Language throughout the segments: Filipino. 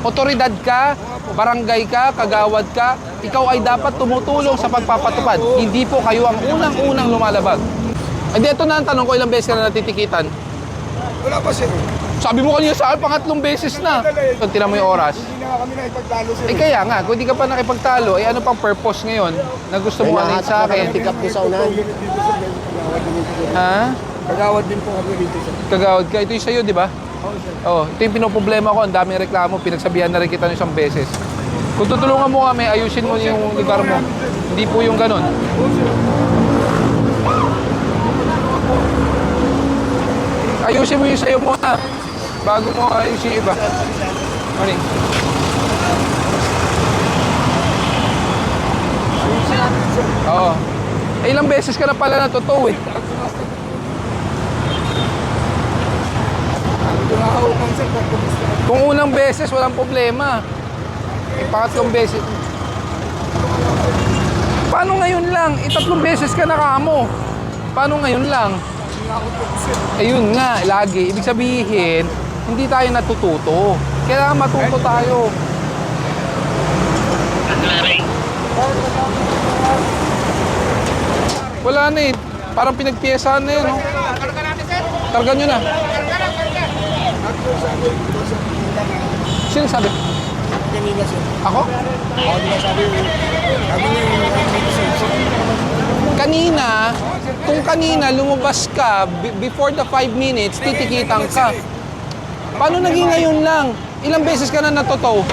Otoridad ka, barangay ka, kagawad ka, ikaw ay dapat tumutulong sa pagpapatupad. Hindi po kayo ang unang-unang lumalabag. Hindi, ito na ang tanong ko, ilang beses ka na natitikitan? Wala pa, sir. Sabi mo kanina sa akin, pangatlong beses na. Kung tinan mo yung oras. Hindi na kami nakipagtalo, sir. Kaya nga, kung hindi ka pa nakipagtalo, ano pang purpose ngayon na gusto mo anin sa akin? Pick up ko sa unahan. Ha? Kagawad din po kami dito, sir. Kagawad ka. Ito yung sa'yo, di ba? Oo. Ito yung pinoproblema ko. Ang daming reklamo. Pinagsabihan na rin kita ng isang beses. Kung tutulungan mo kami, ayusin mo yung lugar mo. Hindi po yung ganun. Ayusin mo yung sa'yo muna. Bago mo ayusin yung iba. Ano yun? Oo. Eh, ilang beses ka na pala natutuw eh. Kung unang beses, walang problema. Pangatlong beses. Paano ngayon lang? Tatlong beses ka nakamo. Paano ngayon lang? Ayun nga, lagi. Ibig sabihin, hindi tayo natututo. Kailangan matuto tayo. Wala na eh. Parang pinagpiyesahan na yun. No? Karga nyo na. Sino sabi? Kanina, sir. Ako? Oo, di ba sabi niya Kanina, kung kanina lumabas ka, before the 5 minutes, titikitan ka. Paano naging ngayon lang? Ilang beses ka na natuto?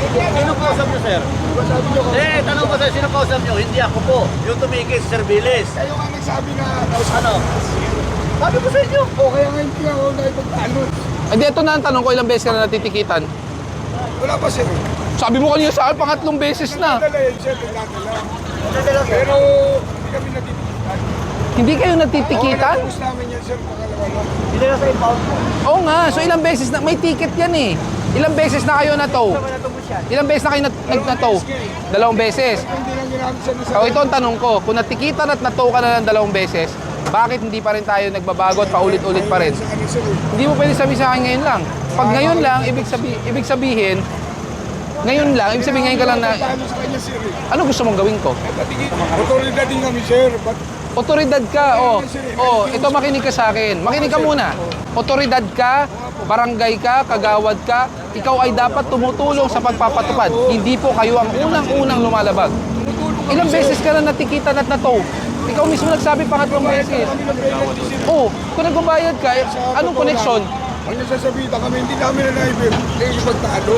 Sino kausap niyo, sir? Tanong ko sir, sino kausap niyo? Hindi ako po. Yung tumigil, Sir Bilis. Kayo nga nagsabi na Ano? Sabi ko sa inyo. o kaya nga hindi ako nakipagtalo. Hindi, ito na ang tanong ko, ilang beses ka na natitikitan? Wala pa, sir. Sabi mo kanina sa akin, pangatlong beses na. Nadala yun, sir. Nadala. Pero hindi kami natitikitan. Hindi kayo natitikitan? Oo, natapos namin yan, sir. Pangalawa lang. Hindi na sa inbound mo. Oo nga, so ilang beses na, may ticket yan eh. Ilang beses na kayo na-tow? Ilang beses na kayo nag-na-tow? 2 beses. Hindi lang ginamit siya So ito ang tanong ko, kung natikitan at na-tow ka na ng 2 beses, bakit hindi pa rin tayo nagbabago at paulit-ulit pa rin? Hindi mo pwede sabihin sa akin ngayon lang. Pag ngayon lang, ibig sabihin, ngayon ka lang na, Talo sa kanya, sir. ano gusto mong gawin ko? Otoridad din kami, sir. Otoridad ka, ito makinig ka sa akin. Makinig ka muna. Otoridad ka, barangay ka, kagawad ka, ikaw ay dapat tumutulong sa pagpapatupad. Hindi po kayo ang unang-unang lumalabag. Ilang beses ka na natikitan at na-tow? Ikaw mismo nagsabi pangatlong beses. Kung nagbabayad ka, anong connection? Ang nasasabitan kami, hindi namin na naipagtalo.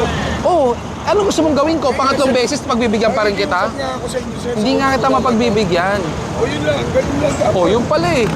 Ano gusto mong gawin ko? Pangatlong beses, pagbibigyan pa rin kita? Nga ako sa inyo, sir. Hindi nga kita mapagbibigyan. O yun lang, ganun lang. Yun pala eh.